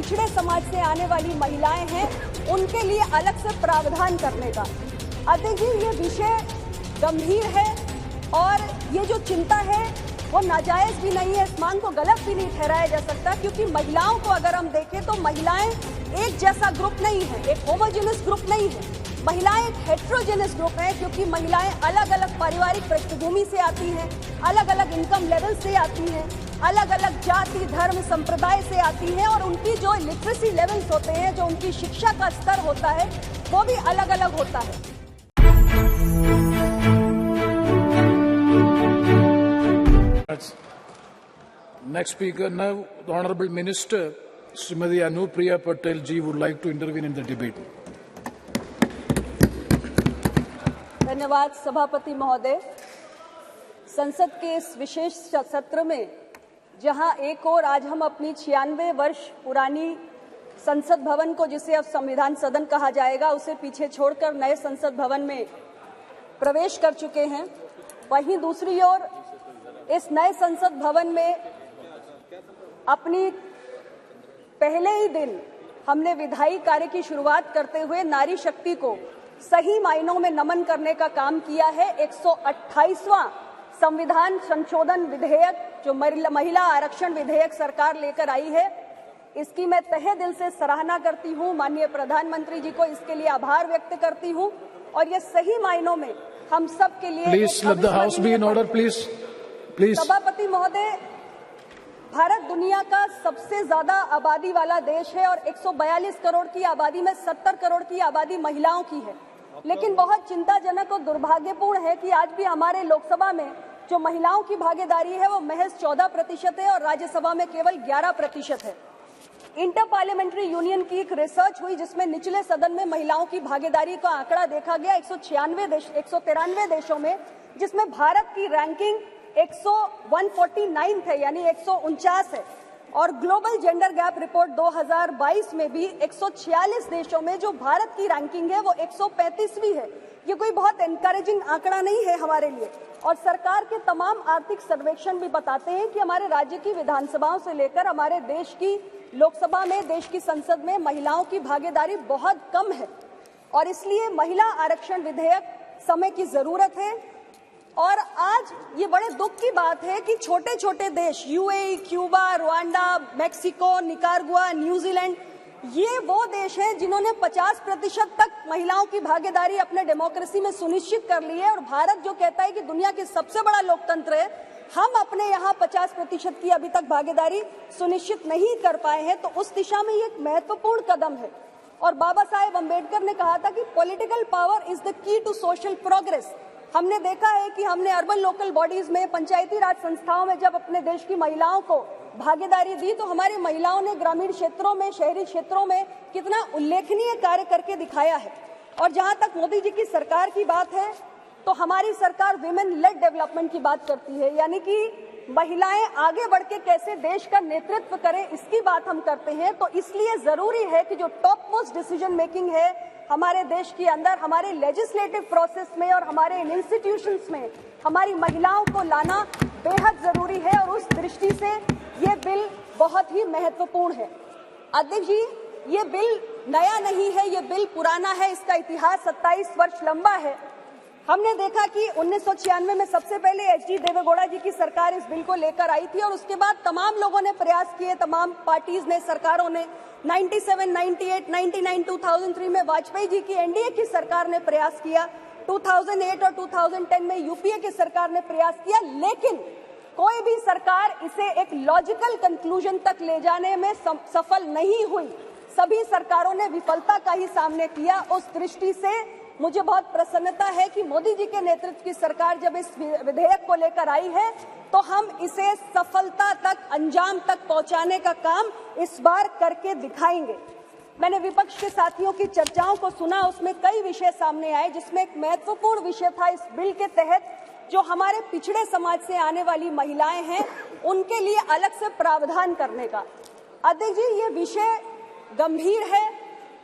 पिछड़े समाज से आने वाली महिलाएं हैं उनके लिए अलग से प्रावधान करने का। अध्यक्ष जी, ये विषय गंभीर है और ये जो चिंता है वो नाजायज भी नहीं है, इस मांग को गलत भी नहीं ठहराया जा सकता, क्योंकि महिलाओं को अगर हम देखें तो महिलाएं एक जैसा ग्रुप नहीं है, एक होमोजेनस ग्रुप नहीं है। महिलाएं एक हेट्रोजेनस ग्रुप है, क्योंकि महिलाएं अलग अलग पारिवारिक पृष्ठभूमि से आती हैं, अलग अलग इनकम लेवल से आती हैं, अलग अलग जाति धर्म संप्रदाय से आती हैं और उनकी जो लिटरेसी लेवल्स होते हैं, जो उनकी शिक्षा का स्तर होता है, वो भी अलग अलग होता है। Next speaker now, the Honourable Minister, Srimati Anupriya Patel ji would like to intervene in the debate. धन्यवाद सभापति महोदय। संसद के इस विशेष सत्र में जहां एक और आज हम अपनी 96 वर्ष पुरानी संसद भवन को, जिसे अब संविधान सदन कहा जाएगा, उसे पीछे छोड़कर नए संसद भवन में प्रवेश कर चुके हैं, वहीं दूसरी ओर इस नए संसद भवन में अपनी पहले ही दिन हमने विधायी कार्य की शुरुआत करते हुए नारी शक्ति को सही मायनों में नमन करने का काम किया है। 128वां संविधान संशोधन विधेयक जो महिला आरक्षण विधेयक सरकार लेकर आई है, इसकी मैं तहे दिल से सराहना करती हूं। माननीय प्रधानमंत्री जी को इसके लिए आभार व्यक्त करती हूं और ये सही मायनों में हम सब के लिए please let the house be in order. Please सभापति महोदय, भारत दुनिया का सबसे ज्यादा आबादी वाला देश है और 142 करोड़ की आबादी में 70 करोड़ की आबादी महिलाओं की है, लेकिन बहुत चिंताजनक और दुर्भाग्यपूर्ण है कि आज भी हमारे लोकसभा में जो महिलाओं की भागीदारी है वो महज 14% है और राज्यसभा में केवल 11% है। इंटर पार्लियामेंट्री यूनियन की एक रिसर्च हुई जिसमें निचले सदन में महिलाओं की भागीदारी का आंकड़ा देखा गया 193 देशों में, जिसमें भारत की रैंकिंग 149 है, यानी 149 है। और ग्लोबल जेंडर गैप रिपोर्ट 2022 में भी 146 देशों में जो भारत की रैंकिंग है वो 135वीं है। ये कोई बहुत एनकरेजिंग आंकड़ा नहीं है हमारे लिए। और सरकार के तमाम आर्थिक सर्वेक्षण भी बताते हैं कि हमारे राज्य की विधानसभाओं से लेकर हमारे देश की लोकसभा में, देश की संसद में महिलाओं की भागीदारी बहुत कम है और इसलिए महिला आरक्षण विधेयक समय की जरूरत है। और आज ये बड़े दुख की बात है कि छोटे छोटे देश UAE, Cuba, Rwanda, Mexico, Nicaragua, New Zealand, ये वो देश हैं जिन्होंने 50% तक महिलाओं की भागीदारी अपने डेमोक्रेसी में सुनिश्चित कर ली है। और भारत जो कहता है कि दुनिया के सबसे बड़ा लोकतंत्र है, हम अपने यहाँ 50% की अभी तक भागीदारी सुनिश्चित नहीं कर पाए हैं, तो उस दिशा में ये एक महत्वपूर्ण कदम है। और बाबा साहेब अम्बेडकर ने कहा था कि political power is the key to social progress. हमने देखा है कि हमने अर्बन लोकल बॉडीज में, पंचायती राज संस्थाओं में जब अपने देश की महिलाओं को भागीदारी दी तो हमारी महिलाओं ने ग्रामीण क्षेत्रों में, शहरी क्षेत्रों में कितना उल्लेखनीय कार्य करके दिखाया है। और जहां तक मोदी जी की सरकार की बात है तो हमारी सरकार विमेन लेड डेवलपमेंट की बात करती है, यानी कि महिलाएं आगे बढ़ के कैसे देश का नेतृत्व करें, इसकी बात हम करते हैं। तो इसलिए जरूरी है कि जो टॉप मोस्ट डिसीजन मेकिंग है हमारे देश के अंदर, हमारे लेजिस्लेटिव प्रोसेस में और हमारे इंस्टीट्यूशंस में हमारी महिलाओं को लाना बेहद जरूरी है और उस दृष्टि से ये बिल बहुत ही महत्वपूर्ण है। अध्यक्ष जी, ये बिल नया नहीं है, ये बिल पुराना है, इसका इतिहास 27 वर्ष लंबा है। हमने देखा कि 1996 में सबसे पहले एच.डी. देवेगौड़ा जी की सरकार इस बिल को लेकर आई थी और उसके बाद तमाम लोगों ने प्रयास किए, तमाम पार्टीज ने, सरकारों ने। 97, 98, 99, 2003 में वाजपेयी जी की एनडीए की सरकार ने प्रयास किया, 2008 और 2010 में यूपीए की सरकार ने प्रयास किया, लेकिन कोई भी सरकार इसे एक लॉजिकल कंक्लूजन तक ले जाने में सफल नहीं हुई। सभी सरकारों ने विफलता का ही सामना किया। उस दृष्टि से मुझे बहुत प्रसन्नता है कि मोदी जी के नेतृत्व की सरकार जब इस विधेयक को लेकर आई है तो हम इसे सफलता तक, अंजाम तक पहुंचाने का काम इस बार करके दिखाएंगे। मैंने विपक्ष के साथियों की चर्चाओं को सुना, उसमें कई विषय सामने आए, जिसमें एक महत्वपूर्ण विषय था इस बिल के तहत जो हमारे पिछड़े समाज से आने वाली महिलाएं हैं उनके लिए अलग से प्रावधान करने का। अध्यक्ष जी, ये विषय गंभीर है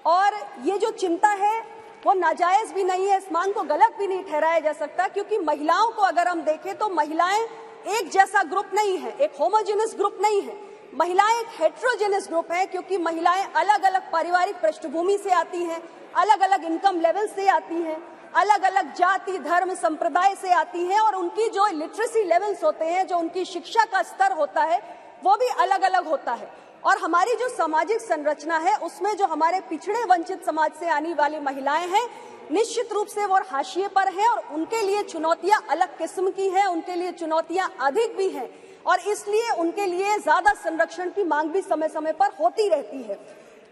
और ये जो चिंता है वो नाजायज भी नहीं है, इस मांग को गलत भी नहीं ठहराया जा सकता, क्योंकि महिलाओं को अगर हम देखें तो महिलाएं एक जैसा ग्रुप नहीं है, एक होमोजेनस ग्रुप नहीं है। महिलाएं एक हेट्रोजेनस ग्रुप है, क्योंकि महिलाएं अलग अलग पारिवारिक पृष्ठभूमि से आती हैं, अलग अलग इनकम लेवल से आती हैं, अलग अलग जाति धर्म संप्रदाय से आती हैं, और उनकी जो लिटरेसी लेवल्स होते हैं, जो उनकी शिक्षा का स्तर होता है, वो भी अलग अलग होता है। और हमारी जो सामाजिक संरचना है उसमें जो हमारे पिछड़े वंचित समाज से आने वाली महिलाएं हैं, निश्चित रूप से वो हाशिए पर हैं, और उनके लिए चुनौतियां अलग किस्म की हैं, उनके लिए चुनौतियां अधिक भी हैं, और इसलिए उनके लिए ज्यादा संरक्षण की मांग भी समय समय पर होती रहती है।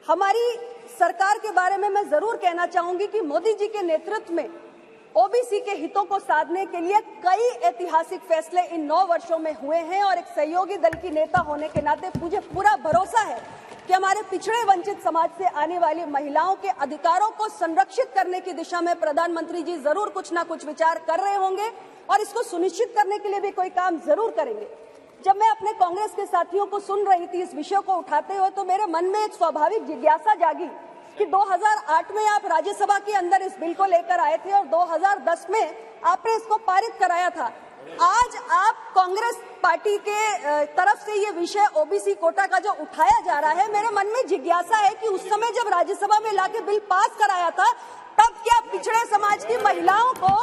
हमारी सरकार के बारे में मैं जरूर कहना चाहूंगी कि मोदी जी के नेतृत्व में ओबीसी के हितों को साधने के लिए कई ऐतिहासिक फैसले इन 9 वर्षों में हुए हैं, और एक सहयोगी दल की नेता होने के नाते मुझे पूरा भरोसा है कि हमारे पिछड़े वंचित समाज से आने वाली महिलाओं के अधिकारों को संरक्षित करने की दिशा में प्रधानमंत्री जी जरूर कुछ ना कुछ विचार कर रहे होंगे, और इसको सुनिश्चित करने के लिए भी कोई काम जरूर करेंगे। जब मैं अपने कांग्रेस के साथियों को सुन रही थी इस विषय को उठाते हुए, तो मेरे मन में एक स्वाभाविक जिज्ञासा जागी कि 2008 में आप राज्यसभा के अंदर इस बिल को लेकर आए थे और 2010 में आपने इसको पारित कराया था। आज आप कांग्रेस पार्टी के तरफ से ये विषय ओबीसी कोटा का जो उठाया जा रहा है, मेरे मन में जिज्ञासा है कि उस समय जब राज्यसभा में लाके बिल पास कराया था, तब क्या पिछड़े समाज की महिलाओं को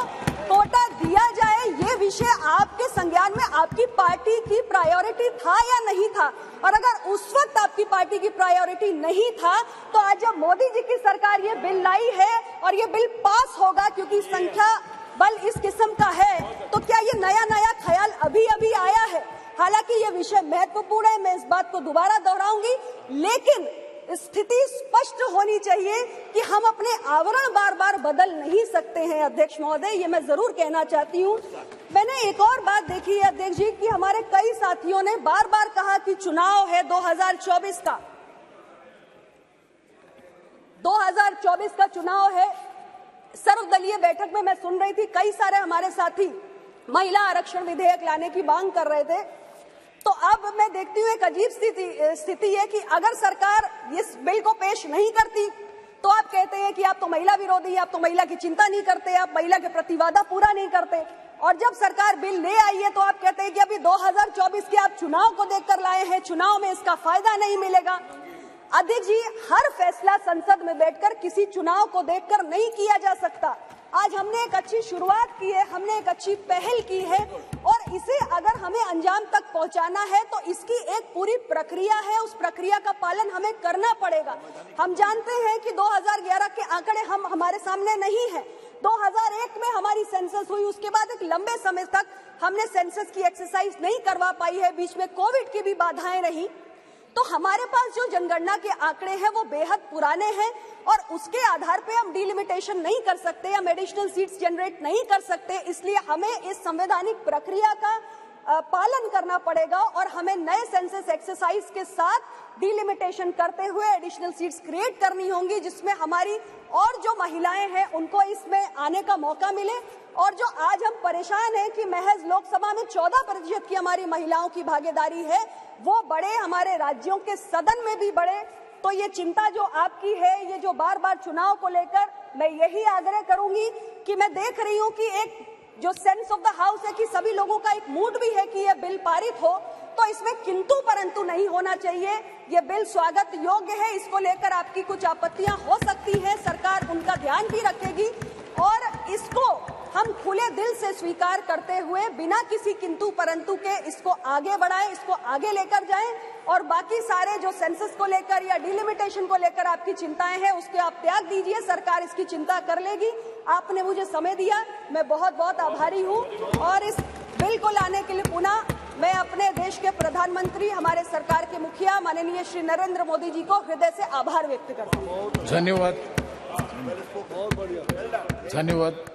कोटा दिया जाए, ये विषय आपके संज्ञान में आपकी पार्टी की प्रायोरिटी था या नहीं था? और अगर उस वक्त आपकी पार्टी की प्रायोरिटी नहीं था, तो आज जब मोदी जी की सरकार ये बिल लाई है और ये बिल पास होगा, क्योंकि संख्या बल इस किस्म का है, तो क्या ये नया नया ख्याल अभी अभी आया है? हालांकि ये विषय महत्वपूर्ण है, मैं इस बात को दोबारा दोहराऊंगी, लेकिन स्थिति स्पष्ट होनी चाहिए कि हम अपने आवरण बार बार बदल नहीं सकते हैं। अध्यक्ष महोदय, ये मैं जरूर कहना चाहती हूँ। मैंने एक और बात देखी है अध्यक्ष जी कि हमारे कई साथियों ने बार बार कहा कि चुनाव है 2024 का, 2024 का चुनाव है। सर्वदलीय बैठक में मैं सुन रही थी, कई सारे हमारे साथी महिला आरक्षण विधेयक लाने की मांग कर रहे थे। तो अब मैं देखती हूँ एक अजीब स्थिति है कि अगर सरकार इस बिल को पेश नहीं करती तो आप कहते हैं कि आप तो महिला विरोधी, आप तो महिला की चिंता नहीं करते, आप महिला के प्रति वादा पूरा नहीं करते, और जब सरकार बिल ले आई है तो आप कहते हैं कि अभी 2024 के आप चुनाव को देखकर लाए हैं, चुनाव में इसका फायदा नहीं मिलेगा। अध्यक्ष जी, हर फैसला संसद में बैठकर किसी चुनाव को देखकर नहीं किया जा सकता। आज हमने एक अच्छी शुरुआत की है, हमने एक अच्छी पहल की है, और इसे अगर हमें अंजाम तक पहुंचाना है तो इसकी एक पूरी प्रक्रिया है, उस प्रक्रिया का पालन हमें करना पड़ेगा। हम जानते हैं कि 2011 के आंकड़े हमारे सामने नहीं है। 2001 में हमारी सेंसस हुई, उसके बाद एक लंबे समय तक हमने सेंसस की एक्सरसाइज नहीं करवा पाई है, बीच में कोविड की भी बाधाएं रही। तो हमारे पास जो जनगणना के आंकड़े हैं वो बेहद पुराने हैं, और उसके आधार पे हम डिलिमिटेशन नहीं कर सकते, हम एडिशनल सीट्स जनरेट नहीं कर सकते। इसलिए हमें इस संवैधानिक प्रक्रिया का पालन करना पड़ेगा, और हमें नए सेंसस एक्सरसाइज के साथ डिलिमिटेशन करते हुए एडिशनल सीट्स क्रिएट करनी होंगी, जिसमें हमारी और जो महिलाएं हैं उनको इसमें आने का मौका मिले। और जो आज हम परेशान हैं कि महज लोकसभा में 14% की हमारी महिलाओं की भागीदारी है, वो बड़े हमारे राज्यों के सदन में भी बढ़े। तो ये चिंता जो आपकी है, ये जो बार बार चुनाव को लेकर, मैं यही आग्रह करूंगी कि मैं देख रही हूं कि एक जो सेंस ऑफ द हाउस है कि सभी लोगों का एक मूड भी है कि यह बिल पारित हो, तो इसमें किंतु परंतु नहीं होना चाहिए। ये बिल स्वागत योग्य है, इसको लेकर आपकी कुछ आपत्तियां हो सकती हैं, सरकार उनका ध्यान भी रखेगी, और इसको हम खुले दिल से स्वीकार करते हुए बिना किसी किंतु परंतु के इसको आगे बढ़ाएं, इसको आगे लेकर जाएं, और बाकी सारे जो सेंसस को लेकर या डिलिमिटेशन को लेकर आपकी चिंताएं हैं उसके आप त्याग दीजिए, सरकार इसकी चिंता कर लेगी। आपने मुझे समय दिया, मैं बहुत बहुत आभारी हूं, और इस बिल को लाने के लिए पुनः मैं अपने देश के प्रधानमंत्री, हमारे सरकार के मुखिया माननीय श्री नरेंद्र मोदी जी को हृदय से आभार व्यक्त करता हूँ। धन्यवाद। धन्यवाद।